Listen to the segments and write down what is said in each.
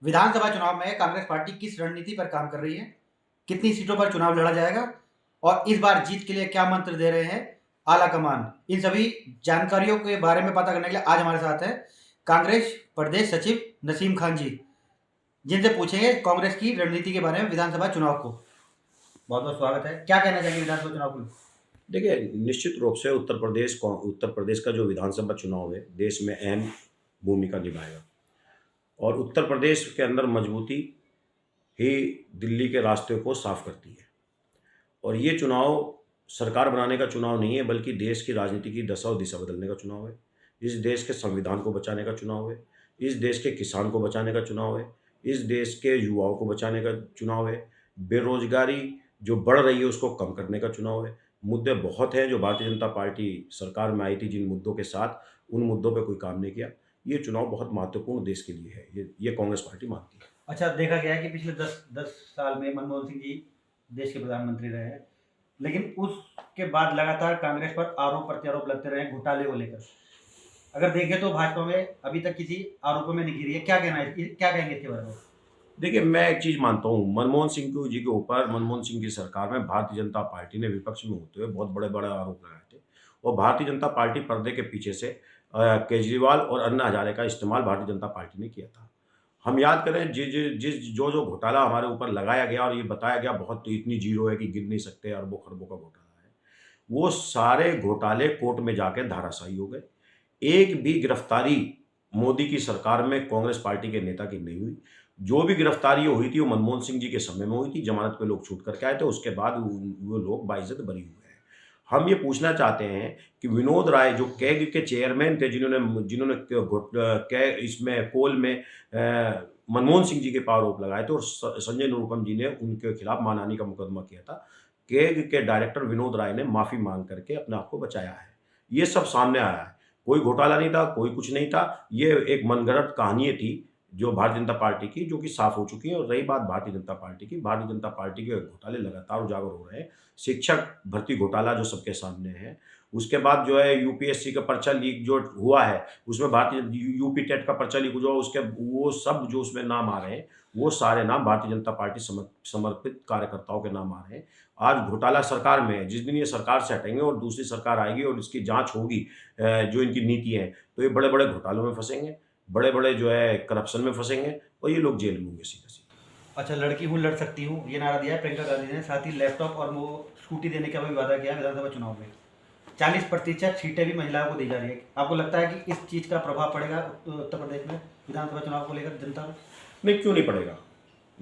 विधानसभा चुनाव में कांग्रेस पार्टी किस रणनीति पर काम कर रही है, कितनी सीटों पर चुनाव लड़ा जाएगा और इस बार जीत के लिए क्या मंत्र दे रहे हैं आला कमान। इन सभी जानकारियों के बारे में पता करने के लिए आज हमारे साथ है कांग्रेस प्रदेश सचिव नसीम खान जी, जिनसे पूछेंगे कांग्रेस की रणनीति के बारे में विधानसभा चुनाव को। बहुत बहुत स्वागत है। क्या कहना चाहेंगे विधानसभा चुनाव को? देखिए, निश्चित रूप से उत्तर प्रदेश का जो विधानसभा चुनाव है, देश में अहम भूमिका निभाएगा और उत्तर प्रदेश के अंदर मजबूती ही दिल्ली के रास्ते को साफ करती है। और ये चुनाव सरकार बनाने का चुनाव नहीं है, बल्कि देश की राजनीति की दशा और दिशा बदलने का चुनाव है। इस देश के संविधान को बचाने का चुनाव है, इस देश के किसान को बचाने का चुनाव है, इस देश के युवाओं को बचाने का चुनाव है, बेरोज़गारी जो बढ़ रही है उसको कम करने का चुनाव है। मुद्दे बहुत हैं जो भारतीय जनता पार्टी सरकार में आई थी, जिन मुद्दों के साथ, उन मुद्दों पे कोई काम नहीं किया। ये चुनाव बहुत महत्वपूर्ण देश के लिए है, ये कांग्रेस पार्टी मानती है। अच्छा, देखा गया है कि पिछले 10 साल में मनमोहन सिंह जी देश के प्रधानमंत्री रहे हैं, लेकिन उसके बाद लगातार कांग्रेस पर आरोप प्रत्यारोप लगते रहे घोटाले को लेकर। अगर देखें तो भाजपा में अभी तक किसी आरोपों में नहीं घिरी है। क्या कहना है, क्या कहेंगे इसके बारे में? देखिए, मैं एक चीज़ मानता हूँ, मनमोहन सिंह को जी के ऊपर, मनमोहन सिंह की सरकार में भारतीय जनता पार्टी ने विपक्ष में होते हुए बहुत बड़े-बड़े आरोप लगाए थे और भारतीय जनता पार्टी पर्दे के पीछे से केजरीवाल और अन्ना हज़ारे का इस्तेमाल भारतीय जनता पार्टी ने किया था। हम याद करें जो घोटाला हमारे ऊपर लगाया गया और ये बताया गया बहुत इतनी ज़ीरो है कि गिन नहीं सकते, अरबों-खरबों का घोटाला है। वो सारे घोटाले कोर्ट में जाके धराशायी हो गए। एक भी गिरफ्तारी मोदी की सरकार में कांग्रेस पार्टी के नेता की नहीं हुई। जो भी गिरफ्तारी हुई थी वो मनमोहन सिंह जी के समय में हुई थी, जमानत पे लोग छूट करके आए थे, उसके बाद वो लोग बाइज्जत बरी हुए हैं। हम ये पूछना चाहते हैं कि विनोद राय जो कैग के चेयरमैन थे, जिन्होंने जिन्होंने क घोट कै इसमें पोल में मनमोहन सिंह जी के ऊपर आरोप लगाए थे और संजय निरुपम जी ने उनके खिलाफ मानहानि का मुकदमा किया था। कैग के डायरेक्टर विनोद राय ने माफ़ी माँग करके अपने आप को बचाया है। ये सब सामने आया है। कोई घोटाला नहीं था, कोई कुछ नहीं था। ये एक मनगढ़ंत कहानियाँ थी, जो भारतीय जनता पार्टी की, जो कि साफ़ हो चुकी है। और रही बात भारतीय जनता पार्टी की, भारतीय जनता पार्टी के घोटाले लगातार उजागर हो रहे हैं। शिक्षक भर्ती घोटाला जो सबके सामने है, उसके बाद जो है यूपीएससी का पर्चा लीक जो हुआ है, उसमें भारतीय यूपी टेट का पर्चा लीक हुआ, उसके वो सब जो उसमें नाम आ रहे हैं, वो सारे नाम भारतीय जनता पार्टी समर्पित कार्यकर्ताओं के नाम आ रहे हैं। आज घोटाला सरकार में है, जिस दिन ये सरकार से हटेंगे और दूसरी सरकार आएगी और इसकी जाँच होगी, जो इनकी नीति है, तो ये बड़े-बड़े घोटालों में फँसेंगे, बड़े-बड़े जो है करप्शन में फँसेंगे और ये लोग जेल में होंगे सीधा-सीधा। अच्छा, लड़की हूँ लड़ सकती हूँ, ये नारा दिया है प्रियंका गांधी ने। साथ ही लैपटॉप और वो स्कूटी देने का भी वादा किया विधानसभा चुनाव में। 40% सीटें भी महिलाओं को दी जा रही है। आपको लगता है कि इस चीज़ का प्रभाव पड़ेगा उत्तर प्रदेश में विधानसभा चुनाव को लेकर जनता में? नहीं, क्यों नहीं पड़ेगा?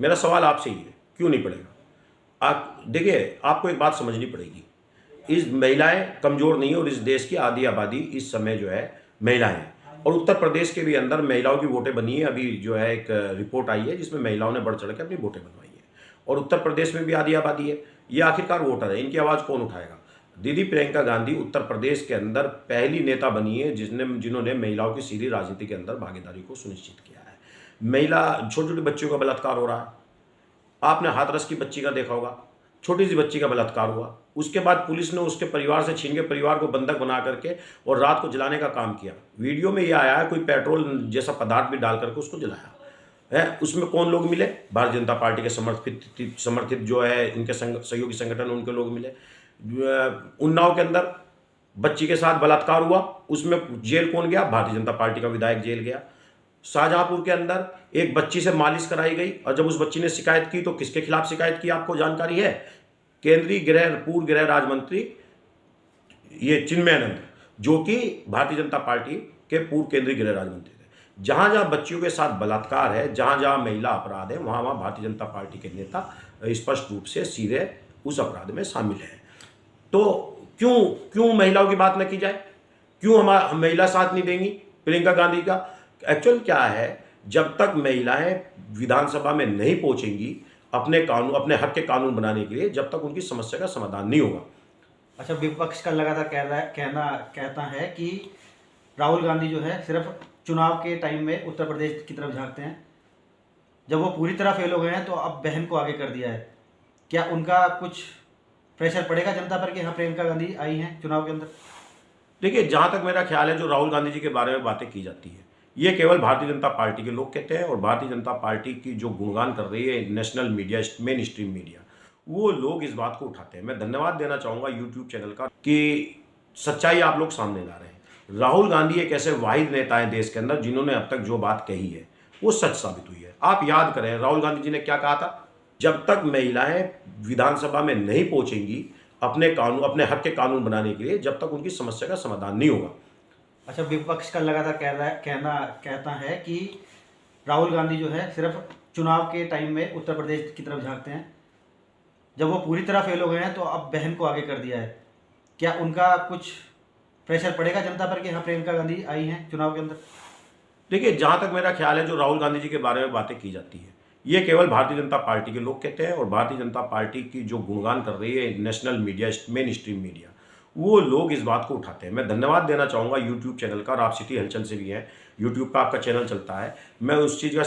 मेरा सवाल आपसे ही है, क्यों नहीं पड़ेगा? आप देखिए, आपको एक बात समझनी पड़ेगी। इस महिलाएँ कमज़ोर नहीं है और इस देश की आधी आबादी इस समय जो है महिलाएँ हैं। और उत्तर प्रदेश के भी अंदर महिलाओं की वोटें बनी है। अभी जो है एक रिपोर्ट आई है जिसमें महिलाओं ने बढ़-चढ़ के अपनी वोटें बनवाई है। और उत्तर प्रदेश में भी आधी आबादी है। ये आखिरकार वोटर है, इनकी आवाज़ कौन उठाएगा? दीदी प्रियंका गांधी उत्तर प्रदेश के अंदर पहली नेता बनी है जिन्होंने महिलाओं की सीधी राजनीति के अंदर भागीदारी को सुनिश्चित किया है। महिला छोटे-छोटे बच्चों का बलात्कार हो रहा है। आपने हाथरस की बच्ची का देखा होगा, छोटी-सी बच्ची का बलात्कार हुआ। उसके बाद पुलिस ने उसके परिवार से छीन के परिवार को बंधक बना करके और रात को जलाने का काम किया। वीडियो में ये आया है, कोई पेट्रोल जैसा पदार्थ भी डाल करके उसको जलाया। है, उसमें कौन लोग मिले? भारतीय जनता पार्टी के समर्थित जो है इनके सहयोगी संगठन, उनके लोग मिले। उन्नाव के अंदर बच्ची के साथ बलात्कार हुआ, उसमें जेल कौन गया? भारतीय जनता पार्टी का विधायक जेल गया। शाहजहांपुर के अंदर एक बच्ची से मालिश कराई गई और जब उस बच्ची ने शिकायत की तो किसके खिलाफ शिकायत की आपको जानकारी है? पूर्व गृह राज्य मंत्री ये चिन्मयानंद, जो कि भारतीय जनता पार्टी के पूर्व केंद्रीय गृह राज्य मंत्री थे। जहां-जहां बच्चियों के साथ बलात्कार है, जहां-जहां महिला अपराध है, वहां-वहां भारतीय जनता पार्टी के नेता स्पष्ट रूप से सीधे उस अपराध में शामिल हैं। तो क्यों क्यों महिलाओं की बात न की जाए? क्यों महिला साथ नहीं देंगी प्रियंका गांधी का? एक्चुअल क्या है, जब तक महिलाएं विधानसभा में नहीं पहुंचेंगी अपने हक के कानून बनाने के लिए, जब तक उनकी समस्या का समाधान नहीं होगा। अच्छा, विपक्ष का लगातार कहता है कि राहुल गांधी जो है सिर्फ चुनाव के टाइम में उत्तर प्रदेश की तरफ झांकते हैं। जब वो पूरी तरह फेल हो गए हैं तो अब बहन को आगे कर दिया है। क्या उनका कुछ प्रेशर पड़ेगा जनता पर कि हाँ प्रियंका गांधी आई हैं चुनाव के अंदर? देखिए, जहाँ तक मेरा ख्याल है, जो राहुल गांधी जी के बारे में बातें की जाती है, ये केवल भारतीय जनता पार्टी के लोग कहते हैं और भारतीय जनता पार्टी की जो गुणगान कर रही है national media, main stream media, वो लोग इस बात को उठाते हैं। मैं धन्यवाद देना चाहूँगा यूट्यूब चैनल का कि सच्चाई आप लोग सामने ला रहे हैं। राहुल गांधी एक ऐसे वाहिद नेता हैं देश के अंदर जिन्होंने अब तक जो बात कही है वो सच साबित हुई है। आप याद करें राहुल गांधी जी ने क्या कहा था, जब तक महिलाएं विधानसभा में नहीं पहुंचेंगी अपने हक के कानून बनाने के लिए, जब तक उनकी समस्या का समाधान नहीं होगा। अच्छा, विपक्ष का लगातार कहता है कि राहुल गांधी जो है सिर्फ चुनाव के टाइम में उत्तर प्रदेश की तरफ झांकते हैं, जब वो पूरी तरह फेल हो गए हैं तो अब बहन को आगे कर दिया है। क्या उनका कुछ प्रेशर पड़ेगा जनता पर कि हाँ प्रियंका गांधी आई हैं चुनाव के अंदर? देखिए, जहाँ तक मेरा ख्याल है जो राहुल गांधी जी के बारे में बातें की जाती है ये केवल भारतीय जनता पार्टी के लोग कहते हैं और भारतीय जनता पार्टी की जो गुणगान कर रही है national media, main stream media, वो लोग इस बात को उठाते हैं। मैं धन्यवाद देना चाहूँगा यूट्यूब चैनल का, और आप सिटी हलचल से भी हैं, यूट्यूब का आपका चैनल चलता है, मैं उस चीज़ का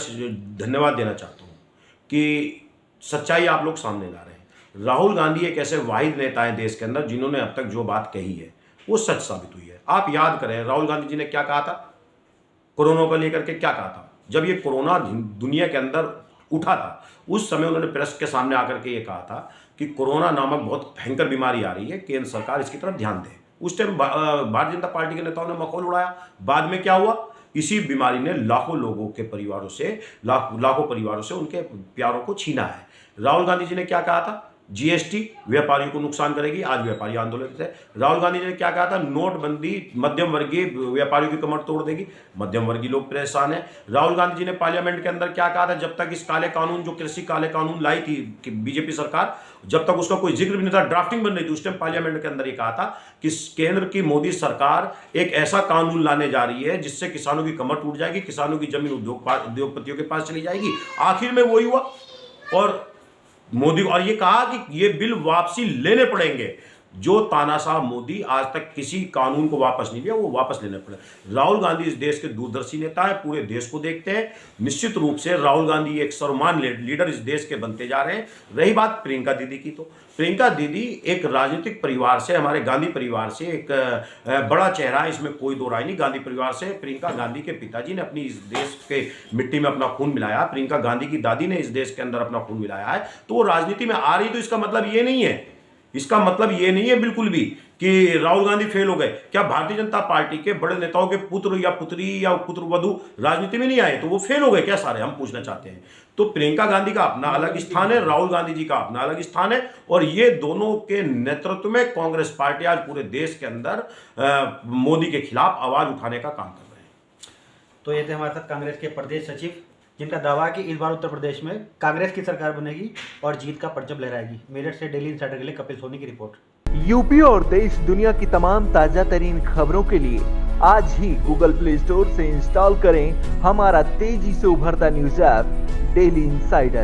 धन्यवाद देना चाहता हूँ कि सच्चाई आप लोग सामने ला रहे हैं। राहुल गांधी एक ऐसे वाहिद नेता हैं देश के अंदर जिन्होंने अब तक जो बात कही है वो सच साबित हुई है। आप याद करें राहुल गांधी जी ने क्या कहा था, कोरोना को लेकर के क्या कहा था। जब ये कोरोना दुनिया के अंदर उठा था उस समय उन्होंने प्रेस के सामने आकर के ये कहा था कि कोरोना नामक बहुत भयंकर बीमारी आ रही है, केंद्र सरकार इसकी तरफ ध्यान दे। उस टाइम भारतीय जनता पार्टी के नेताओं ने मखौल उड़ाया। बाद में क्या हुआ, इसी बीमारी ने लाखों लोगों के परिवारों से लाखों परिवारों से उनके प्यारों को छीना है। राहुल गांधी जी ने क्या कहा था, जीएसटी व्यापारियों को नुकसान करेगी, आज व्यापारी आंदोलन थे। राहुल गांधी जी ने क्या कहा था, नोटबंदी मध्यम वर्गीय व्यापारियों की कमर तोड़ देगी, मध्यम वर्गीय लोग परेशान हैं। राहुल गांधी जी ने पार्लियामेंट के अंदर क्या कहा था, जब तक इस काले कानून जो कृषि काले कानून लाई थी कि बीजेपी सरकार, जब तक उसका कोई जिक्र भी नहीं था, ड्राफ्टिंग बन रही थी, उस टाइम पार्लियामेंट के अंदर ये कहा था कि केंद्र की मोदी सरकार एक ऐसा कानून लाने जा रही है जिससे किसानों की कमर टूट जाएगी, किसानों की जमीन उद्योगपतियों के पास चली जाएगी। आखिर में वही हुआ और मोदी, और ये कहा कि ये बिल वापसी लेने पड़ेंगे। जो तानाशाह मोदी आज तक किसी कानून को वापस नहीं लिया, वो वापस लेने पड़े। राहुल गांधी इस देश के दूरदर्शी नेता है, पूरे देश को देखते हैं। निश्चित रूप से राहुल गांधी एक सर्वमान्य लीडर इस देश के बनते जा रहे हैं। रही बात प्रियंका दीदी की, तो प्रियंका दीदी एक राजनीतिक परिवार से, हमारे गांधी परिवार से एक बड़ा चेहरा है, इसमें कोई दो राय नहीं। गांधी परिवार से प्रियंका गांधी के पिताजी ने अपनी इस देश के मिट्टी में अपना खून मिलाया, प्रियंका गांधी की दादी ने इस देश के अंदर अपना खून मिलाया है, तो वो राजनीति में आ रही। तो इसका मतलब ये नहीं है, इसका मतलब ये नहीं है बिल्कुल भी कि राहुल गांधी फेल हो गए। क्या भारतीय जनता पार्टी के बड़े नेताओं के पुत्र या पुत्री या पुत्र वधू राजनीति में नहीं आए तो वो फेल हो गए क्या सारे, हम पूछना चाहते हैं। तो प्रियंका गांधी का अपना अलग स्थान है, राहुल गांधी जी का अपना अलग स्थान है, और ये दोनों के नेतृत्व में कांग्रेस पार्टी आज पूरे देश के अंदर मोदी के खिलाफ आवाज उठाने का काम कर रहे हैं। तो ये थे हमारे साथ कांग्रेस के प्रदेश सचिव, जिनका दावा है कि इस बार उत्तर प्रदेश में कांग्रेस की सरकार बनेगी और जीत का परचम लहराएगी। मेरठ से डेली इंसाइडर के लिए कपिल सोनी की रिपोर्ट। यूपी और देश दुनिया की तमाम ताजा तरीन खबरों के लिए आज ही गूगल प्ले स्टोर से इंस्टॉल करें हमारा तेजी से उभरता न्यूज ऐप डेली इंसाइडर।